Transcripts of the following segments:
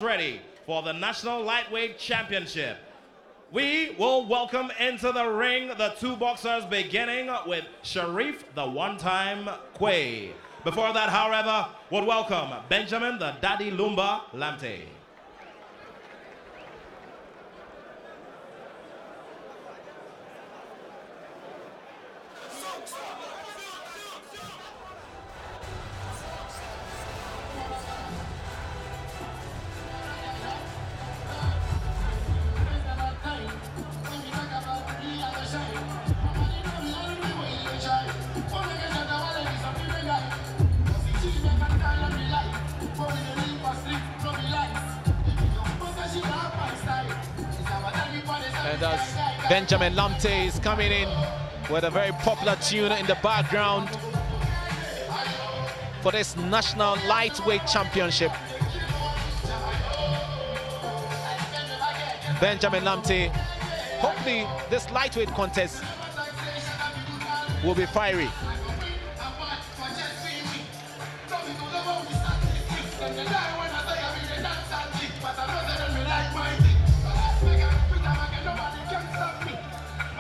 Ready for the National Lightweight Championship. We will welcome into the ring the two boxers, beginning with Sherrif the one-time Quaye. Before that, however, would welcome Benjamin the Daddy Lumba Lamptey. And as Benjamin Lamptey is coming in with a very popular tune in the background for this National Lightweight Championship. Benjamin Lamptey, hopefully this lightweight contest will be fiery.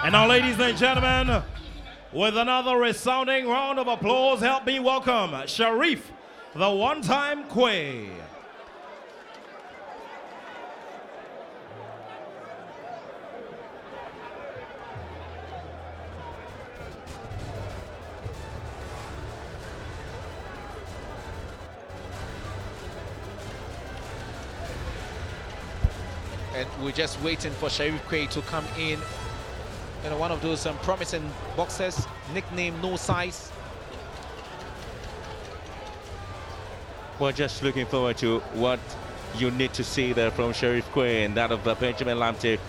And now, ladies and gentlemen, with another resounding round of applause, help me welcome Sherrif, the one-time Quaye. And we're just waiting for Sherrif Quaye to come in. You know, one of those promising boxers, nickname No Size. Well, just looking forward to what you need to see there from Sherrif Quaye and that of Benjamin Lamptey.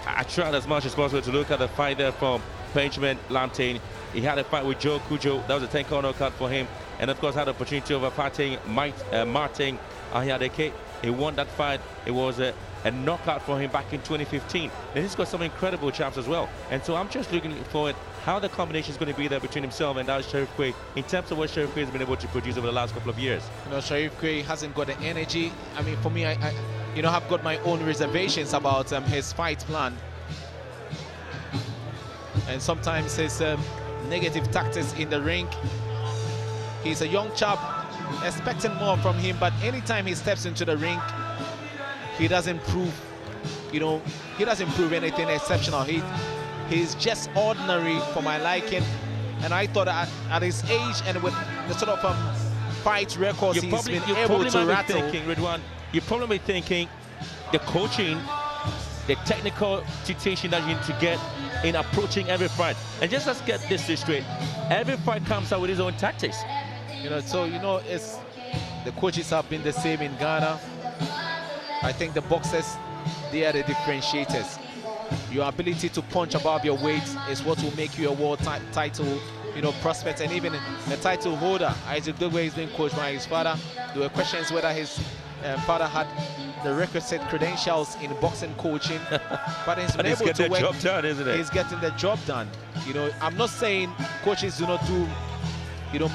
I tried as much as possible to look at the fight there from Benjamin Lamptey. He had a fight with Joe Cujo. That was a 10-corner knockout for him. And of course had the opportunity of fighting Martin Ayadeke. He won that fight. It was a knockout for him back in 2015. And he's got some incredible champs as well. And so I'm just looking forward how the combination is going to be there between himself and that Sherrif Quaye in terms of what Sherrif Quaye has been able to produce over the last couple of years. You know, Sherrif Quaye hasn't got the energy. I mean, for me, I have got my own reservations about his fight plan. And sometimes his negative tactics in the ring. He's a young chap, expecting more from him, but anytime he steps into the ring, he doesn't prove, he doesn't prove anything exceptional. He's just ordinary for my liking. And I thought at his age and with the sort of fight records he's been able to rattle. You're probably thinking the coaching, the technical teaching that you need to get in approaching every fight. And just let's get this straight. Every fight comes out with his own tactics. It's the coaches have been the same in Ghana. I think the boxers, they are the differentiators. Your ability to punch above your weight is what will make you a world title, prospect, and even a title holder. Isaac Dugwe is being coached by his father. There were questions whether his father had the requisite credentials in boxing coaching, but he's been able to work. Job done, isn't it? He's getting the job done. I'm not saying coaches do not do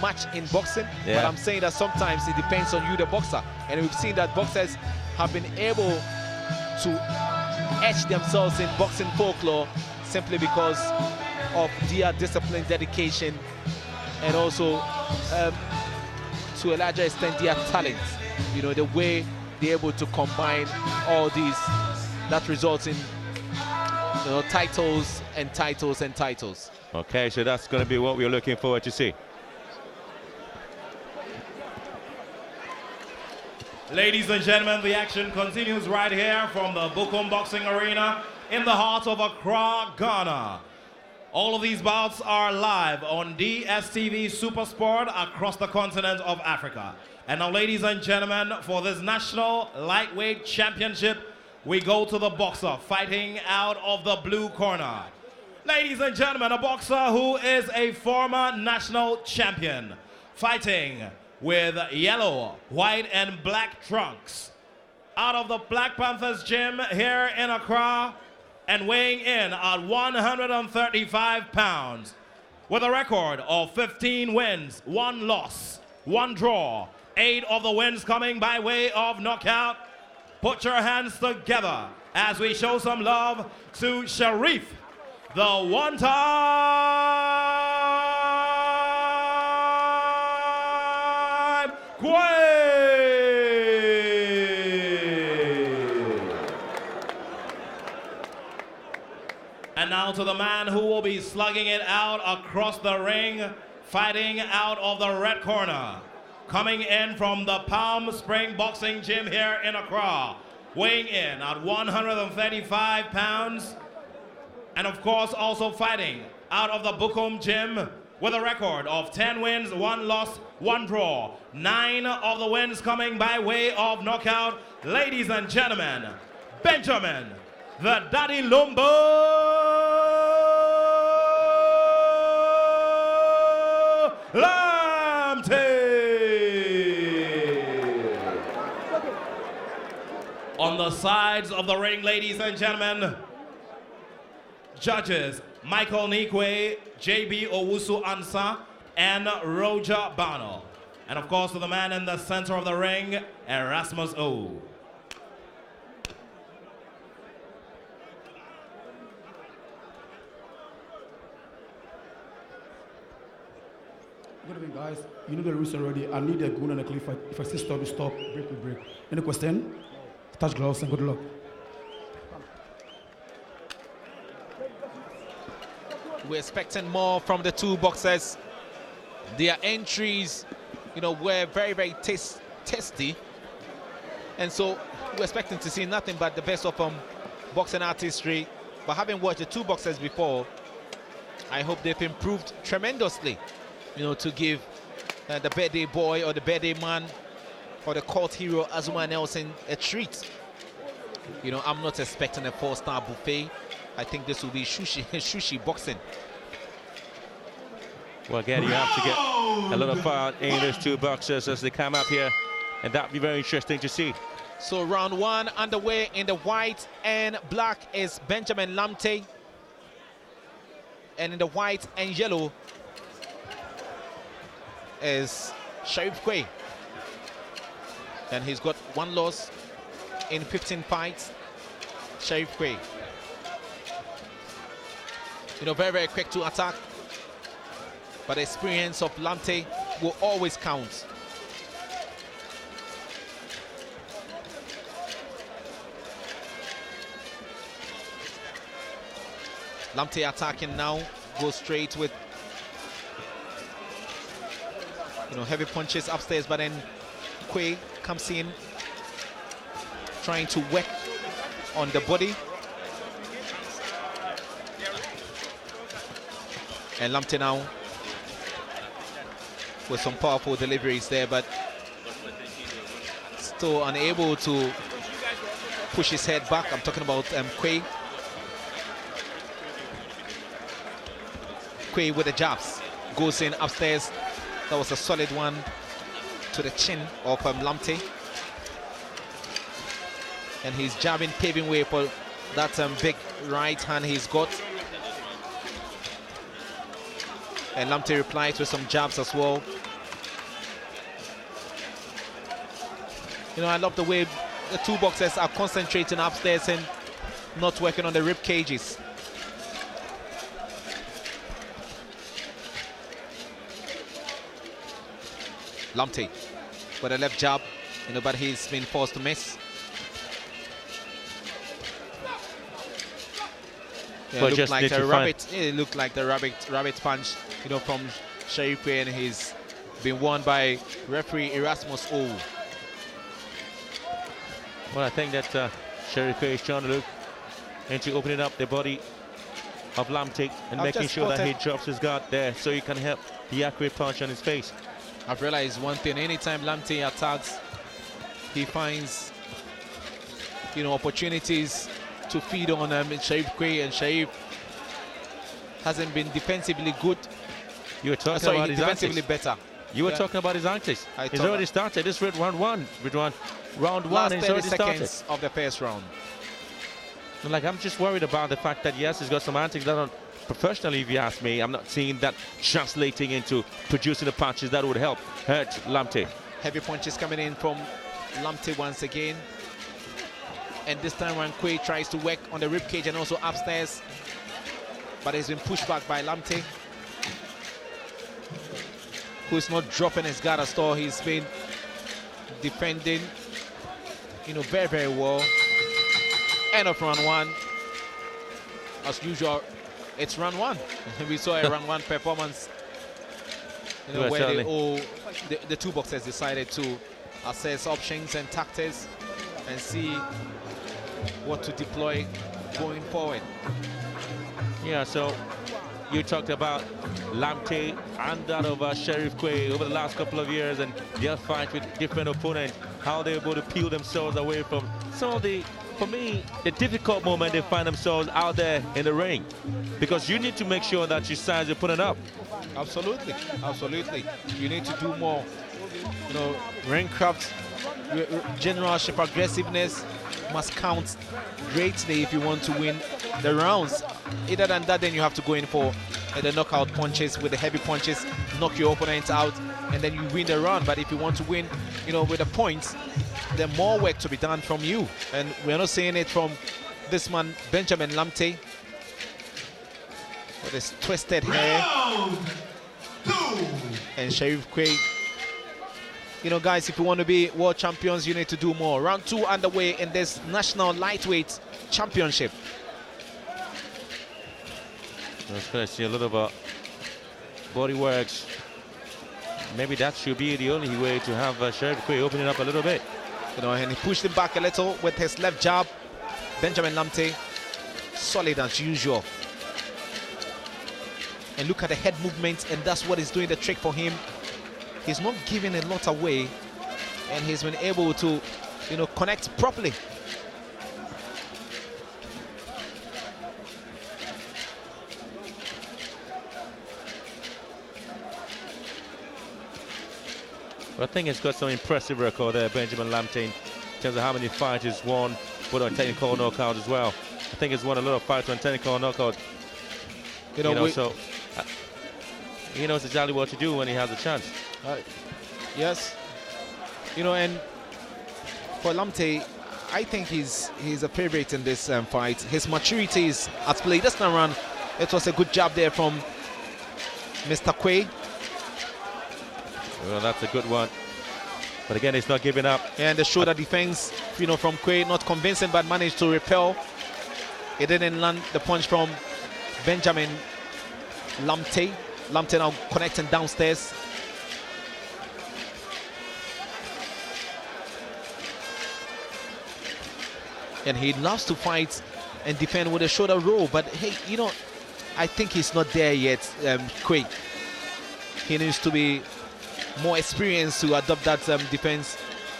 much in boxing, but I'm saying that sometimes it depends on you, the boxer. And we've seen that boxers have been able to etch themselves in boxing folklore simply because of their discipline, dedication, and also to a larger extent their talent. The way they're able to combine all these, that results in titles and titles and titles. Okay, so that's going to be what we're looking forward to see. Ladies and gentlemen, the action continues right here from the Bukom Boxing Arena in the heart of Accra, Ghana. All of these bouts are live on DSTV Supersport across the continent of Africa. And now, ladies and gentlemen, for this National Lightweight Championship, we go to the boxer fighting out of the blue corner. Ladies and gentlemen, a boxer who is a former national champion, fighting with yellow, white, and black trunks. Out of the Black Panthers gym here in Accra, and weighing in at 135 pounds, with a record of 15 wins, 1 loss, 1 draw, 8 of the wins coming by way of knockout. Put your hands together as we show some love to Sherrif, the one-time Quaye. And now to the man who will be slugging it out across the ring, fighting out of the red corner. Coming in from the Palm Spring Boxing Gym here in Accra, weighing in at 135 pounds, and of course also fighting out of the Bukom Gym with a record of 10 wins, 1 loss, 1 draw. 9 of the wins coming by way of knockout. Ladies and gentlemen, Benjamin, the Daddy Lumbo Lamptey. On the sides of the ring, ladies and gentlemen, judges Michael Nikwe, JB Owusu Ansa, and Roger Bano. And of course, to the man in the center of the ring, Erasmus O. Good evening, guys. You know the rules already. I need a gun and a cliff. If I say stop, we stop. Break, we break. Any question? Touch gloves and good luck. We're expecting more from the two boxers. Their entries, you know, were very, very tasty. And so we're expecting to see nothing but the best of boxing artistry. But having watched the two boxers before, I hope they've improved tremendously, you know, to give the birthday boy or the birthday man or the cult hero Azuma Nelson a treat. You know, I'm not expecting a 4-star buffet. I think this will be sushi boxing. Well, again, you have to get a lot of fun in those two boxers as they come up here, and that'll be very interesting to see. So round 1 underway. In the white and black is Benjamin Lamptey, and in the white and yellow is Sherrif Quaye, and he's got 1 loss in 15 fights. Sherrif Quaye, you know, very, very quick to attack, but the experience of Lamptey will always count. Lamptey attacking now, goes straight with, you know, heavy punches upstairs, but then Quaye comes in, trying to work on the body. And Lamptey now with some powerful deliveries there, but still unable to push his head back. I'm talking about Quaye. Quaye with the jabs, goes in upstairs. That was a solid one to the chin of Lamptey. And he's jabbing, paving way for that big right hand he's got. And Lamptey replies with some jabs as well. You know, I love the way the two boxers are concentrating upstairs and not working on the rib cages. Lamptey with a left jab, you know, but he's been forced to miss. Yeah, it looked like the rabbit. It looked like the rabbit punch, you know, from Sherrif Quaye, and he's been won by referee Erasmus O. Well, I think that Sherrif Quaye is trying to look into opening up the body of Lamptey and making sure that he drops his guard there so he can help the accurate punch on his face. I've realized one thing: anytime Lamptey attacks, he finds, you know, opportunities to feed on Sherrif Quaye, and Sherrif hasn't been defensively good. You were talking about his defensively antics. better. You were talking about his antics. He's already started. This is round one. Round one, and he's already started. Of the first round. Like, I'm just worried about the fact that yes, he's got some antics that are professionally, if you ask me. I'm not seeing that translating into producing the punches that would help hurt Lamptey. Heavy punches coming in from Lamptey once again. And this time around, Quaye tries to work on the ribcage and also upstairs. But he's been pushed back by Lamptey, who's not dropping his guard at all. He's been defending, very, very well. End of round one. As usual, it's round one. We saw a round one performance, where the two boxers decided to assess options and tactics and see what to deploy going forward. Yeah, so you talked about Lamptey and that of Sherrif Quaye over the last couple of years and their fight with different opponents, how they're able to peel themselves away from some of the, for me, the difficult moment they find themselves out there in the ring. Because you need to make sure that you size your opponent up. Absolutely, absolutely. You need to do more, ring craft, generalship, aggressiveness must count greatly if you want to win the rounds. Other than that, then you have to go in for the knockout punches, with the heavy punches, knock your opponent out, and then you win the round. But if you want to win, with the points, there's more work to be done from you. And we're not seeing it from this man, Benjamin Lamptey, with his twisted hair. And Sherrif Quaye. Guys, if you want to be world champions, you need to do more. Round 2 underway in this National Lightweight Championship. I was going to see a little bit body works. Maybe that should be the only way to have Sherrif Quaye opening up a little bit. And he pushed him back a little with his left jab. Benjamin Lamptey, solid as usual. And look at the head movement, and that's what is doing the trick for him. He's not giving a lot away, and he's been able to, connect properly. But I think he's got some impressive record there, Benjamin Lamptey, in terms of how many fights he's won, but on technical knockout as well. I think he's won a lot of fights on technical knockout. So he knows exactly what to do when he has a chance. Yes, and for Lamptey, I think he's a favorite in this fight. His maturity is at play. This time around, it was a good job there from Mr. Quaye. Well, that's a good one. But again, he's not giving up. And the shoulder defense, from Quaye, not convincing, but managed to repel. He didn't land the punch from Benjamin Lamptey. Lamptey now connecting downstairs. And he loves to fight and defend with a shoulder roll. But hey, I think he's not there yet, Quaye. He needs to be more experienced to adopt that defense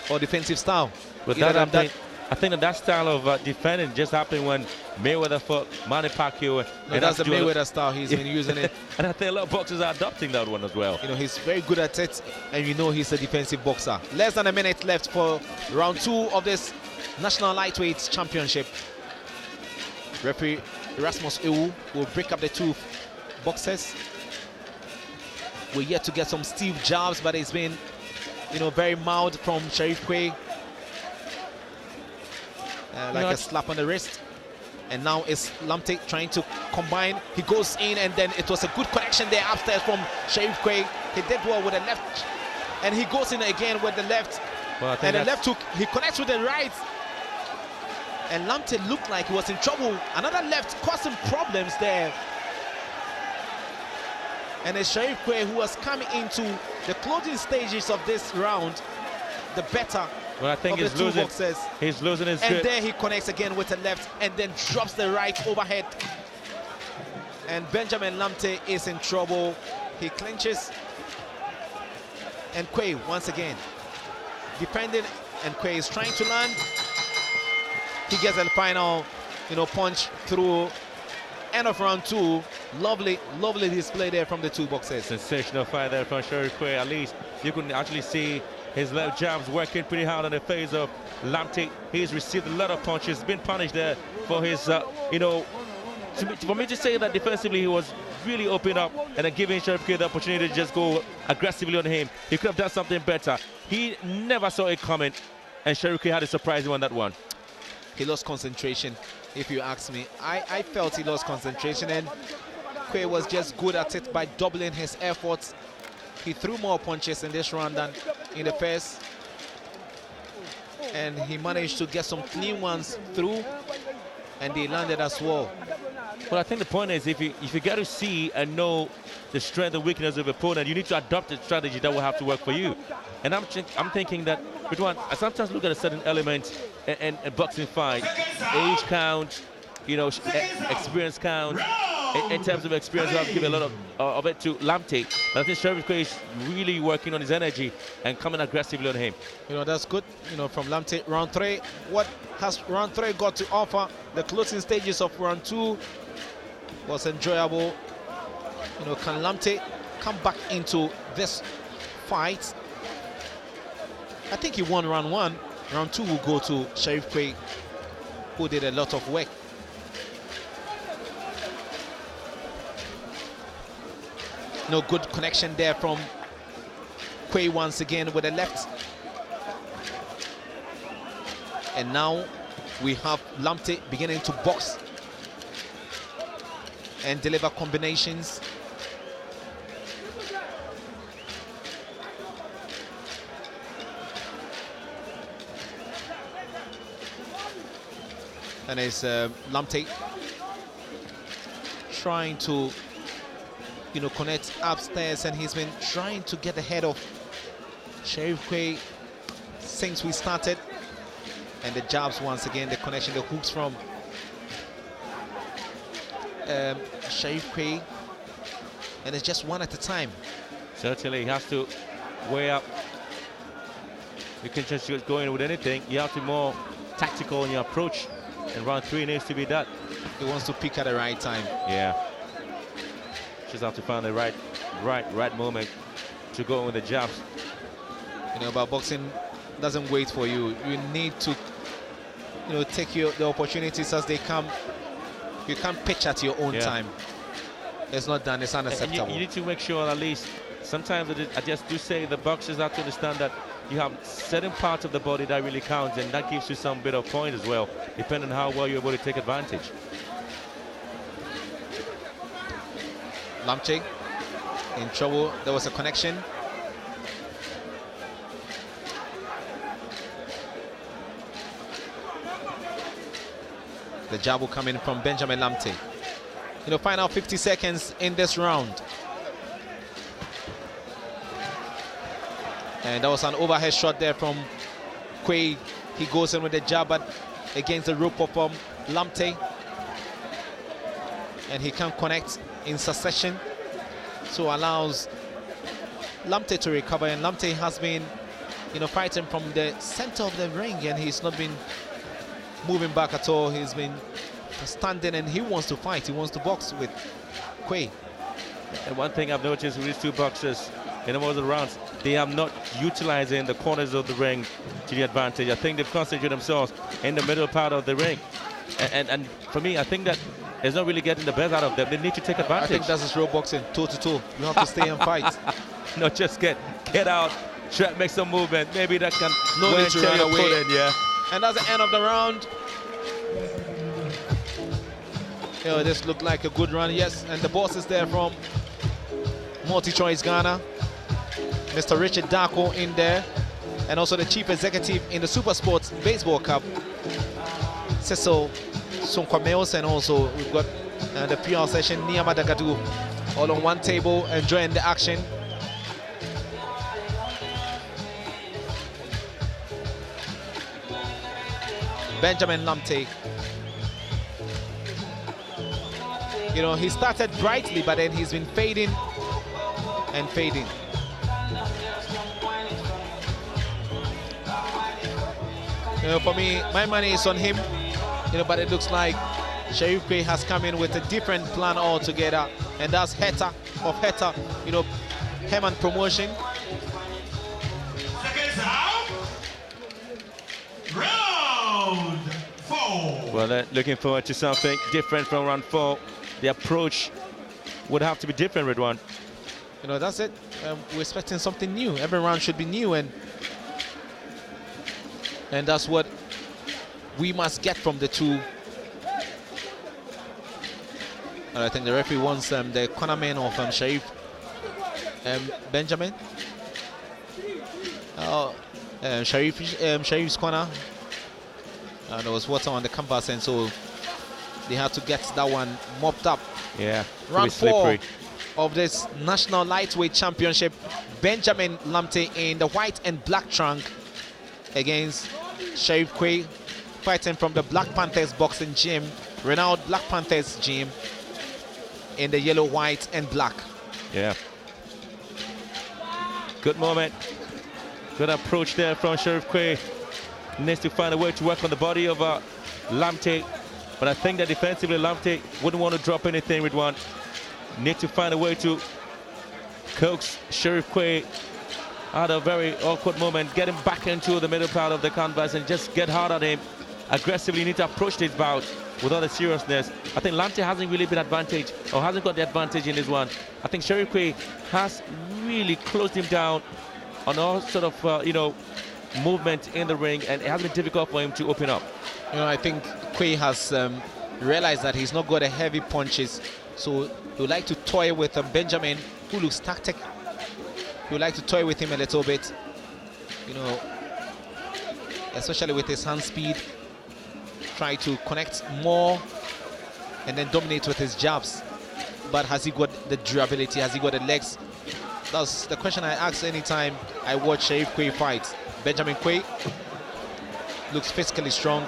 or defensive style. But I think that style of defending just happened when Mayweather fought Manny Pacquiao. No, that's the Mayweather style. He's been using it. And I think a lot of boxers are adopting that one as well. He's very good at it, and he's a defensive boxer. Less than a minute left for round 2 of this National Lightweight Championship. Referee Erasmus Ewu will break up the two boxers. We're yet to get some stiff jabs, but it's been, very mild from Sherrif Quaye. Like a slap on the wrist. And now it's Lamptey trying to combine. He goes in, and then it was a good connection there upstairs from Sherrif Quaye. He did well with the left, and he goes in again with the left. Well, and the left hook, he connects with the right. And Lamptey looked like he was in trouble. Another left caused him problems there. And it's Sherrif Quaye who was coming into the closing stages of this round, the better I think of the two boxers. He's losing his grip. And grip. there he connects again with the left and then drops the right overhead. And Benjamin Lamptey is in trouble. He clinches. And Quaye once again defending, and Quaye is trying to land. He gets a final, punch through. End of round 2. Lovely display there from the two boxers. Sensational fight there from Sherrif Quaye. At least you can actually see his left jabs working pretty hard on the face of Lamptey. He's received a lot of punches, been punished there for his, for me to say that defensively he was really opened up and then giving Sherrif Quaye the opportunity to just go aggressively on him. He could have done something better. He never saw it coming, and Sherrif Quaye had to surprise him on that one. He lost concentration, if you ask me. I felt he lost concentration, and Quaye was just good at it by doubling his efforts. He threw more punches in this round than in the first, and he managed to get some clean ones through, and they landed as well. Well, I think the point is, if you get to see and know the strength and weakness of your opponent, you need to adopt a strategy that will have to work for you. And I'm thinking that, I sometimes look at a certain element in a boxing fight, age count, you know, experience count. In terms of experience, you have to give a lot of it to Lamptey. But I think Sherrif Quaye is really working on his energy and coming aggressively on him. You know, that's good, you know, from Lamptey. Round 3, what has round 3 got to offer? The closing stages of round 2 was enjoyable. You know, can Lamptey come back into this fight? I think he won round 1. Round 2 will go to Sherrif Quaye, who did a lot of work. No good connection there from Quaye once again with the left. And now we have Lamptey beginning to box and deliver combinations. And it's Lamptey trying to, you know, connect upstairs, and he's been trying to get ahead of Sherrif Quaye since we started. And the jabs once again, the connection, the hooks from Sherrif Quaye, and it's just one at a time. Certainly, he has to weigh up. You can just go in with anything. You have to be more tactical in your approach, and round 3 needs to be that. He wants to pick at the right time. Yeah. Just have to find the right moment to go with the jabs. You know, but boxing doesn't wait for you. You need to, you know, take the opportunities as they come. You can't pitch at your own time. It's not done. It's unacceptable. You need to make sure, at least sometimes I just do say the boxers have to understand that you have certain parts of the body that really counts, and that gives you some bit of point as well, depending on how well you're able to take advantage. Lamptey in trouble. There was a connection. The jab will come in from Benjamin Lamptey. You know, final 50 seconds in this round. And that was an overhead shot there from Quaye. He goes in with the jab against the rope of Lamptey. And he can connect in succession, so allows Lamptey to recover. And Lamptey has been, you know, fighting from the center of the ring, and he's not been moving back at all. He's been standing, and he wants to fight. He wants to box with Quaye. And one thing I've noticed with these two boxers in most of the rounds, they are not utilizing the corners of the ring to the advantage. I think they've concentrated themselves in the middle part of the ring, and for me, I think that it's not really getting the best out of them. They need to take advantage. I think that's his real boxing, toe-to-toe. You have to stay and fight. Not just get out, try to make some movement. Maybe that can no need to run away. Yeah. And that's the end of the round. You know, this looked like a good run, yes. And the boss is there from Multi-Choice Ghana, Mr. Richard Darko in there, and also the chief executive in the Super Sports Baseball Cup, Cecil Sonkwamels, and also we've got the PR session, Niyama Dagadu, all on one table enjoying the action. Benjamin Lamptey. You know, he started brightly, but then he's been fading and fading. You know, for me, my money is on him. You know, but it looks like Sherrif Quaye has come in with a different plan altogether, and that's Heta of Heta, you know, Herman Promotion. Seconds out. Round 4. Well, they're looking forward to something different from round 4. The approach would have to be different, Ridwan. You know, that's it. We're expecting something new. Every round should be new, and that's what we must get from the two. And I think the referee wants the cornerman of Sherrif Benjamin. Sherrif's corner. There was water on the canvas, and so they had to get that one mopped up. Yeah, round 4 of this National Lightweight Championship. Benjamin Lamptey in the white and black trunk against Sherrif Quaye, fighting from the Black Panthers boxing gym, renowned Black Panthers gym, in the yellow, white, and black. Yeah. Good moment. Good approach there from Sherrif Quaye. Needs to find a way to work on the body of Lamptey. But I think that defensively, Lamptey wouldn't want to drop anything with one. Need to find a way to coax Sherrif Quaye at a very awkward moment, get him back into the middle part of the canvas and just get hard at him. Aggressively need to approach this bout with all the seriousness. I think Lamptey hasn't really been advantage, or hasn't got the advantage in this one. I think Sherrif Quaye has really closed him down on all sort of, you know, movement in the ring, and it has been difficult for him to open up. You know, I think Quaye has realized that he's not got the heavy punches, so he would like to toy with Benjamin, who looks tactic. He would like to toy with him a little bit, you know, especially with his hand speed. Try to connect more and then dominate with his jabs. But has he got the durability? Has he got the legs? That's the question I ask anytime I watch Sherrif Quaye fight. Benjamin Quaye looks physically strong,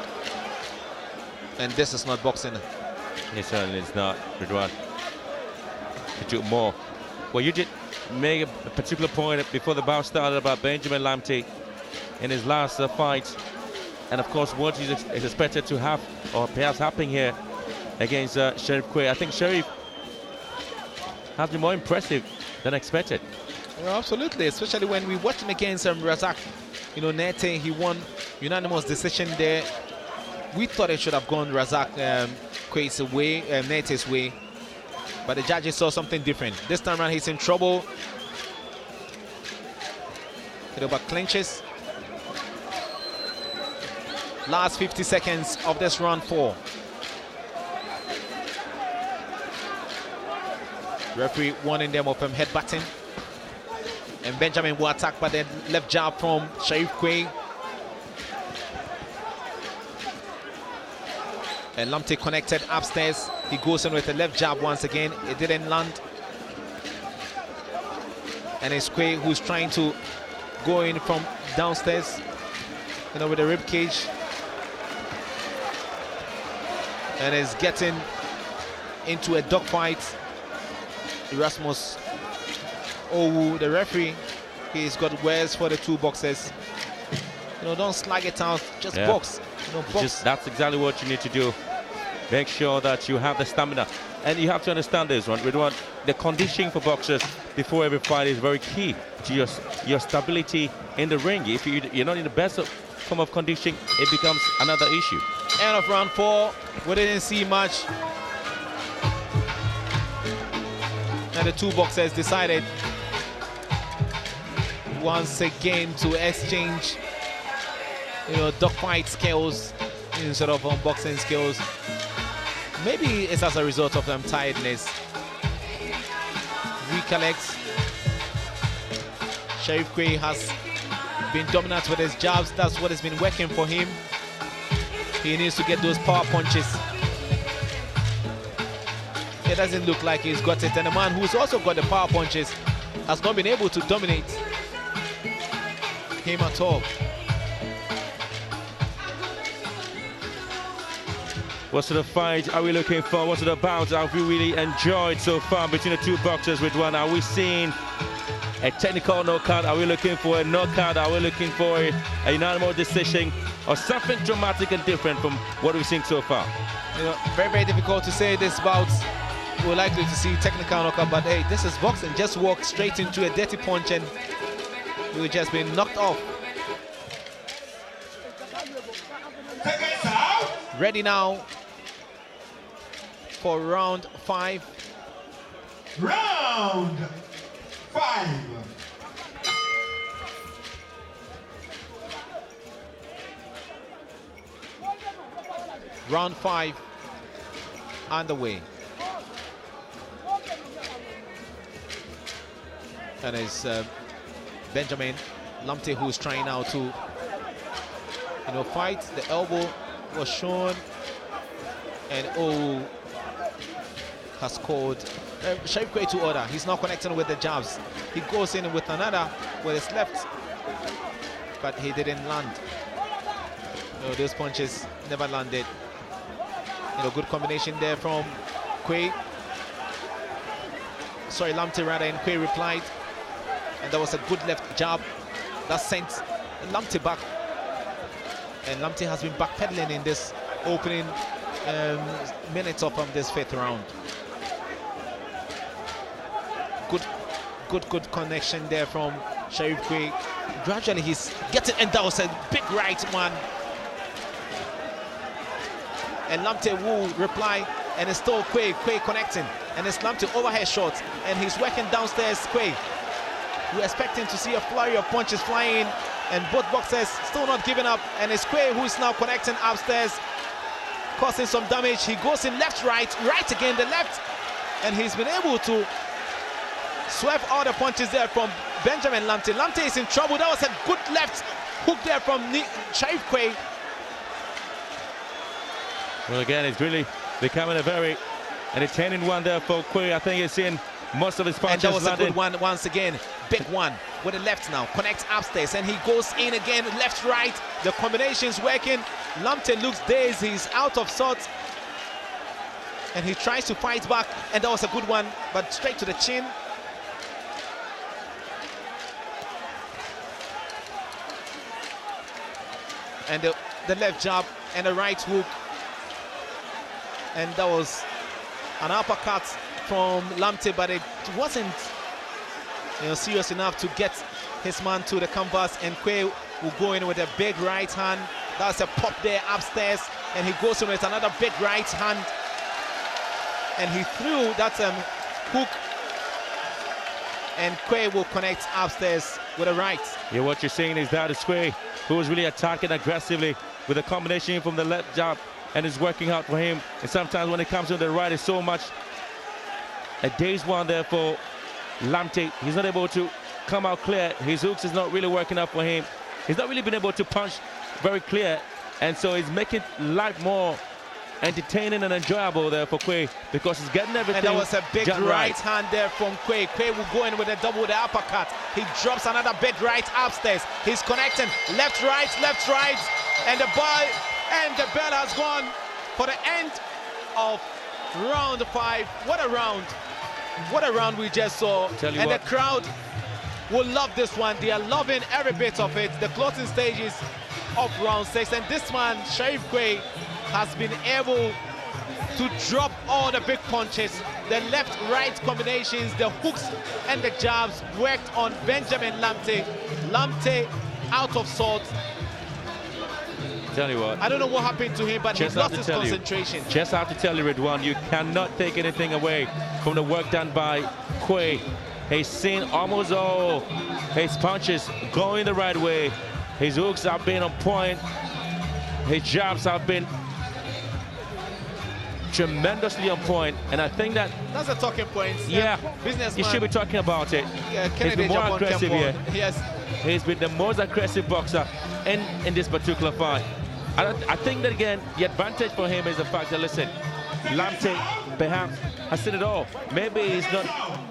and this is not boxing. It certainly is not, Ridwan. To do more. Well, you did make a particular point before the bout started about Benjamin Lamptey in his last fight, and of course what is expected to have, or perhaps happening here against Sherrif Quaye. I think Sherrif has been more impressive than expected. Well, absolutely, especially when we watched him against Razak. You know, Nete, he won unanimous decision there. We thought it should have gone Razak Quaye's way, Nete's way, but the judges saw something different. This time around, he's in trouble. But clinches. Last 50 seconds of this round 4. Referee warning them of headbutting. And Benjamin will attack by the left jab from Sherrif Quaye. And Lamptey connected upstairs. He goes in with the left jab once again. It didn't land. And it's Quaye who's trying to go in from downstairs, you know, with the rib cage. And is getting into a dogfight. Erasmus Owu, the referee, he's got words for the two boxers. You know, don't slag it out, just box. You know, box. That's exactly what you need to do. Make sure that you have the stamina. And you have to understand this one. The conditioning for boxers before every fight is very key to your stability in the ring. If you're not in the best form of conditioning, it becomes another issue. End of round 4. We didn't see much. And the two boxers decided once again to exchange, you know, dogfight skills instead of boxing skills. Maybe it's as a result of tiredness. Weaker legs. Sherrif Quaye has been dominant with his jabs. That's what has been working for him. He needs to get those power punches. It doesn't look like he's got it. And the man who's also got the power punches has not been able to dominate him at all. What sort of fight are we looking for? What sort of bouts have we really enjoyed so far between the two boxers? With one, are we seeing a technical knockout? Are we looking for a knockout? Are we looking for a unanimous decision, or something dramatic and different from what we've seen so far? You know, very, very difficult to say this bout. We're likely to see technical knockout, but hey, this is boxing. Just walk straight into a dirty punch and you've just been knocked off. Ready now for round 5. Round 5. Round 5 underway. And it's Benjamin Lamptey who's trying now to, fight. The elbow was shown, and has called Sherrif Quaye to order. He's now connecting with the jabs. He goes in with another with his left, but he didn't land. Those punches never landed. Good combination there from Quaye. Sorry, Lamptey rather, and Quaye replied. And that was a good left jab that sent Lamptey back. And Lamptey has been backpedaling in this opening minutes of this 5th round. Good connection there from Sherrif Quaye. Gradually he's getting, and that was a big right one. And Lamptey will reply, and it's still Quaye connecting. And it's Lamptey overhead shots, and he's working downstairs. Quaye, we're expecting to see a flurry of punches flying, and both boxers still not giving up. And it's Quaye who is now connecting upstairs, causing some damage. He goes in left, right again, the left, and he's been able to swerve all the punches there from Benjamin Lamptey. Lamptey is in trouble. That was a good left hook there from Sherrif Quaye. Well, again, it's really becoming a very entertaining one there for Quaye. I think it's in most of his punches. And that was a good one once again. Big one with the left now. Connects upstairs, and he goes in again, left, right. The combination's working. Lamptey looks dazed. He's out of sorts. And he tries to fight back, and that was a good one, but straight to the chin. And the left jab and the right hook. And that was an uppercut from Lamptey, but it wasn't serious enough to get his man to the canvas. And Quaye will go in with a big right hand. That's a pop there upstairs, and he goes in with another big right hand. And he threw that hook, and Quaye will connect upstairs with a right. Yeah, what you're saying is that it's Quaye who was really attacking aggressively with a combination from the left jab, and it's working out for him. And sometimes when it comes to the right, it's so much a dazed one there for Lamptey. He's not able to come out clear. His hooks is not really working out for him. He's not really been able to punch very clear, and so he's making life more entertaining and enjoyable there for Quaye, because he's getting everything. And that was a big right hand there from Quaye. Quaye will go in with a double with the uppercut. He drops another big right upstairs. He's connecting left, right, and the bell has gone for the end of round 5. What a round we just saw. And the crowd will love this one. They are loving every bit of it. The closing stages of round 6, and this man, Sherrif Quaye, has been able to drop all the big punches. The left-right combinations, the hooks and the jabs worked on Benjamin Lamptey. Lamptey out of sorts. Tell you what, I don't know what happened to him, but he lost his concentration. Just have to tell you, Ridwan, you cannot take anything away from the work done by Quaye. He's seen almost all his punches going the right way. His hooks have been on point. His jabs have been tremendously on point, and I think that's a talking point. Yeah, businessman. You should be talking about it. Yeah, he's been more aggressive here. Yes, he's been the most aggressive boxer in this particular fight. I think that again, the advantage for him is the fact that, listen, Lamptey perhaps has seen it all. Maybe he's not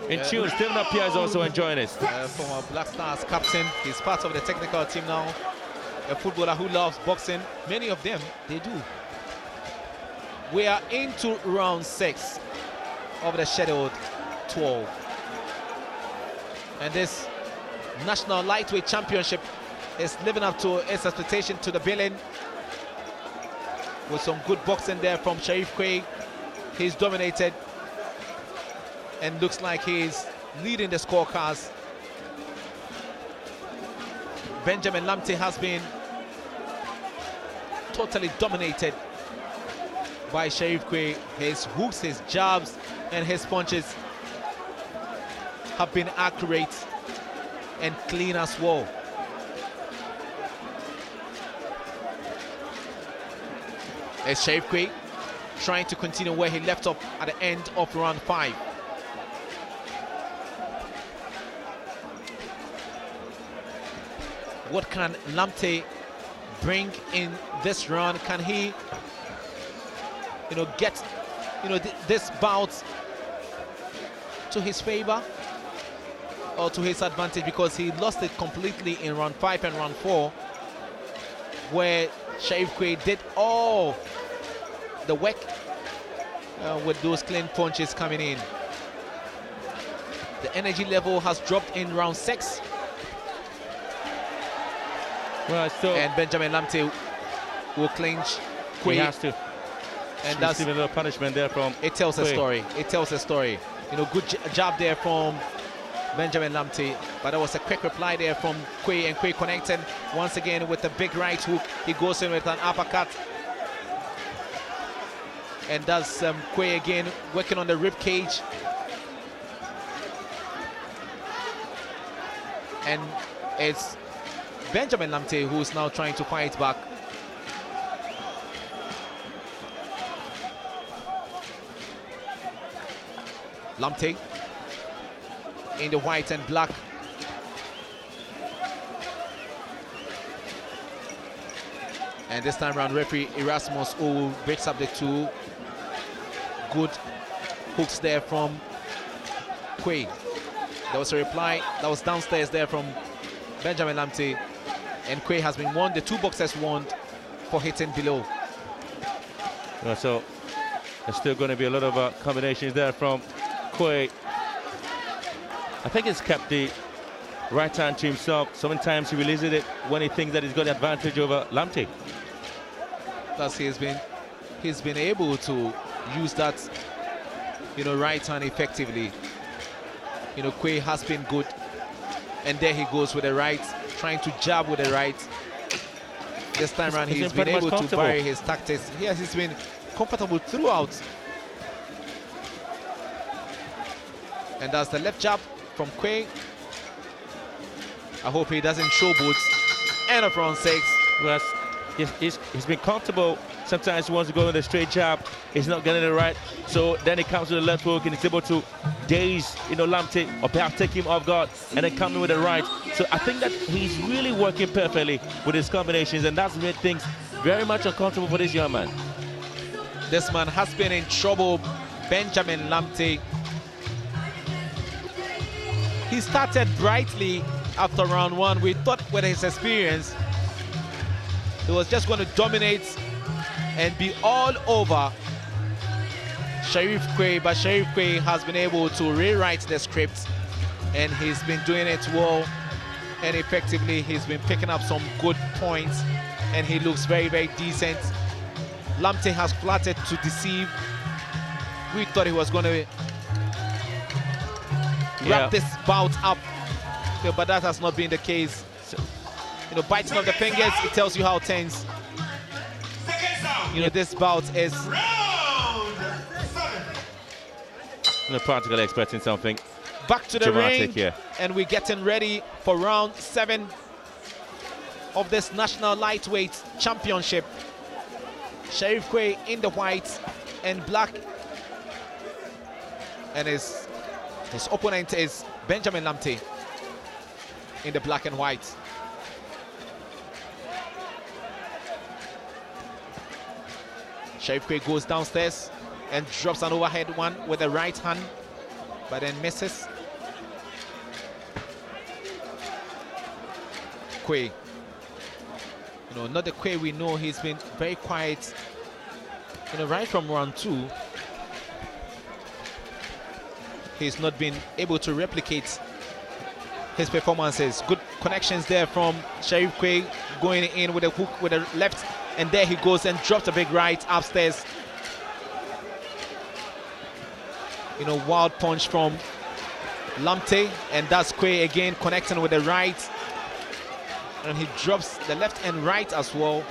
in tune. Stephen Appiah is also enjoying it. Former Black Stars captain, he's part of the technical team now. A footballer who loves boxing. Many of them, they do. We are into round 6 of the scheduled 12. And this National Lightweight Championship is living up to its expectation, to the billing. With some good boxing there from Sherrif Quaye. He's dominated and looks like he's leading the scorecards. Benjamin Lamptey has been totally dominated by Sherrif Quaye. His hooks, his jabs, and his punches have been accurate and clean as well. As Sherrif Quaye trying to continue where he left off at the end of round 5. What can Lamptey bring in this round? Can he, get, this bout to his favor or to his advantage, because he lost it completely in round 5 and round 4, where Sherrif Quaye did all the work with those clean punches coming in. The energy level has dropped in round 6. Well, so and Benjamin Lamptey will clinch Quaye. he has to. And that's a little punishment there from it. Tells a Quaye. story. It tells a story. Good job there from Benjamin Lamptey, but there was a quick reply there from Quaye, and Quaye connected once again with the big right hook. He goes in with an uppercut, and that's Quaye again working on the rib cage, and it's Benjamin Lamptey who's now trying to fight back. Lamptey in the white and black. And this time around, referee Erasmus breaks up the 2. Good hooks there from Quaye. There was a reply that was downstairs there from Benjamin Lamptey, and Quaye has been warned. The 2 boxers warned for hitting below. So there's still going to be a lot of combinations there from Quaye. I think he's kept the right hand to himself. Sometimes he releases it when he thinks that he's got the advantage over Lamptey. Plus he's been able to use that right hand effectively. Quaye has been good, and there he goes with the right, trying to jab with the right. This time around he's been able to vary his tactics. Yes, he's been comfortable throughout. And that's the left jab from Quaye. I hope he doesn't showboat. End of round 6. Well, he's been comfortable. Sometimes he wants to go with a straight jab. He's not getting it right. So then he comes with the left hook and he's able to daze, Lamptey, or perhaps take him off guard and then come in with the right. So I think that he's really working perfectly with his combinations, and that's made things very much uncomfortable for this young man. This man has been in trouble, Benjamin Lamptey. He started brightly after round 1. We thought with his experience, he was just going to dominate and be all over Sherrif Quaye, but Sherrif Quaye has been able to rewrite the script, and he's been doing it well and effectively. He's been picking up some good points, and he looks very, very decent. Lamptey has flattered to deceive. We thought he was going to wrap this bout up, but that has not been the case. Biting of the fingers, it tells you how tense this bout is. I'm practically expecting something back to the ring here, and we're getting ready for round 7 of this national lightweight championship. Sherrif Quaye in the white and black, and his opponent is Benjamin Lamptey in the black and white. Sherrif Quaye goes downstairs and drops an overhead one with the right hand, but then misses. Quaye, not the Quaye we know. He's been very quiet, right from round 2. He's not been able to replicate his performances. Good connections there from Sherrif Quaye, going in with a hook with the left, and there he goes and drops a big right upstairs. Wild punch from Lamptey, and that's Quaye again connecting with the right, and he drops the left and right as well.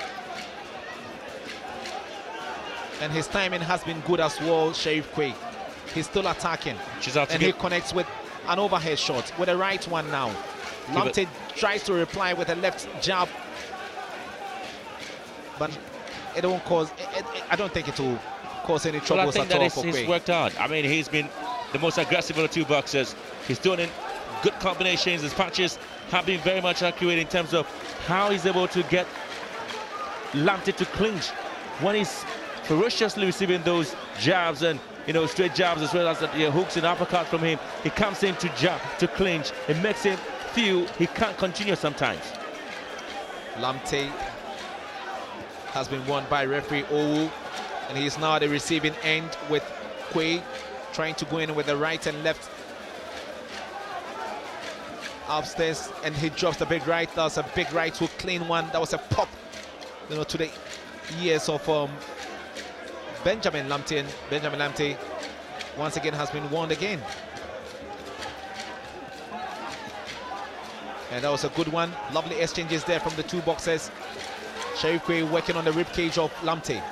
And his timing has been good as well, Sherrif Quaye. He's still attacking, and he connects with an overhead shot with a right one now. Lamptey tries to reply with a left jab, but it won't cause. I don't think it will cause any trouble at all for Quaye. He's worked hard. I mean, he's been the most aggressive of the two boxers. He's doing it good combinations. His punches have been very much accurate in terms of how he's able to get Lamptey to clinch when he's ferociously receiving those jabs and straight jabs as well as the hooks and uppercuts from him. He comes in to jab, to clinch. It makes him feel he can't continue sometimes. Lamptey has been won by referee Owu, and he's now at the receiving end with Quaye trying to go in with the right and left upstairs, and he drops the big right. That was a big right hook, clean one. That was a pop, to the ears of Benjamin Lamptey. And Benjamin Lamptey once again has been warned again. And that was a good one. Lovely exchanges there from the two boxers. Sherrif Quaye working on the rib cage of Lamptey.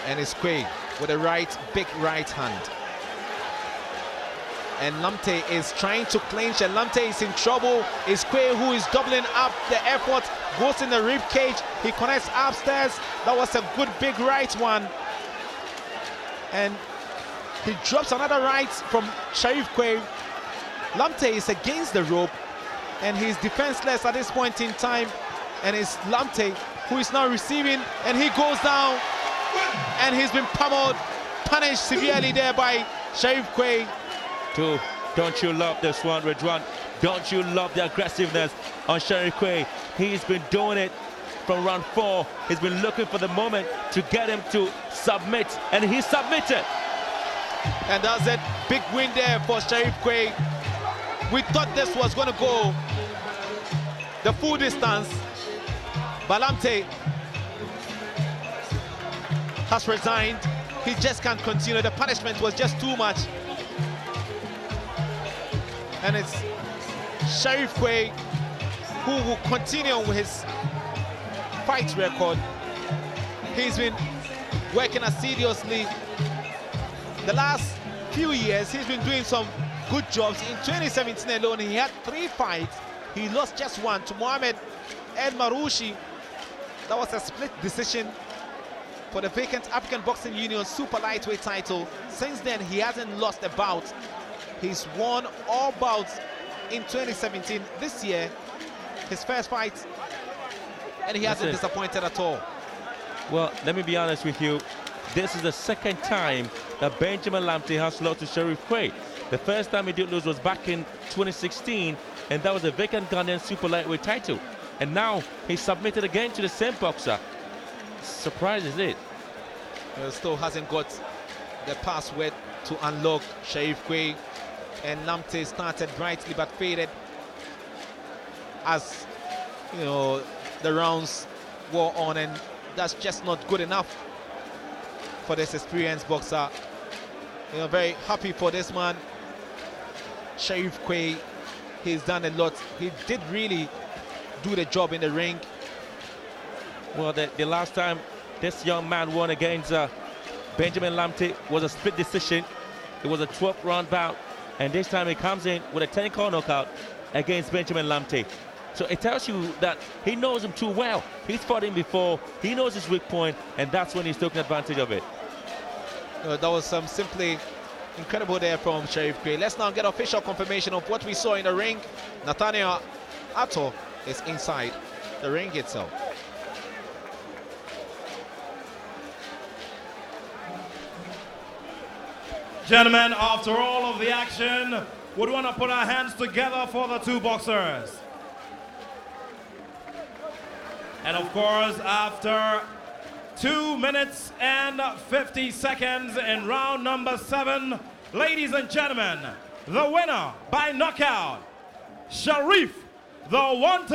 And it's Quaye with a big right hand. And Lamptey is trying to clinch, and Lamptey is in trouble. It's Quaye who is doubling up the effort, goes in the rib cage. He connects upstairs. That was a good big right one. And he drops another right from Sherrif Quaye. Lamptey is against the rope, and he's defenseless at this point in time. And it's Lamptey who is now receiving, and he goes down, and he's been pummeled, punished severely there by Sherrif Quaye. Don't you love this one, Ridwan? Don't you love the aggressiveness on Sherrif Quaye? He's been doing it from round 4. He's been looking for the moment to get him to submit, and he submitted. And that's it. Big win there for Sherrif Quaye. We thought this was going to go the full distance, but Lamptey has resigned. He just can't continue. The punishment was just too much. And it's Sherrif Quaye who will continue with his fight record. He's been working assiduously. The last few years, he's been doing some good jobs. In 2017 alone, he had 3 fights. He lost just one to Mohamed El Marouchi. That was a split decision for the vacant African Boxing Union super lightweight title. Since then, he hasn't lost a bout. He's won all bouts in 2017. This year, his first fight, and he hasn't disappointed at all. Well, let me be honest with you. This is the second time that Benjamin Lamptey has lost to Sherrif Quaye. The first time he did lose was back in 2016, and that was a vacant Ghanaian super lightweight title. And now he submitted again to the same boxer. Surprise is it? Well, still hasn't got the password to unlock Sherrif Quaye. And Lamptey started brightly but faded as the rounds wore on, and that's just not good enough for this experienced boxer. Very happy for this man, Sherrif Quaye. He's done a lot. He did really do the job in the ring. Well, the last time this young man won against Benjamin Lamptey was a split decision. It was a 12th round bout, and this time he comes in with a technical knockout against Benjamin Lamptey. So it tells you that he knows him too well. He's fought him before. He knows his weak point, and that's when he's taking advantage of it. That was simply incredible there from Sherrif Quaye. Let's now get official confirmation of what we saw in the ring. Nathaniel Atto is inside the ring itself. Gentlemen, after all of the action, we want to put our hands together for the two boxers. And of course, after 2 minutes and 50 seconds in round number 7, ladies and gentlemen, the winner by knockout, Sherrif the Wanted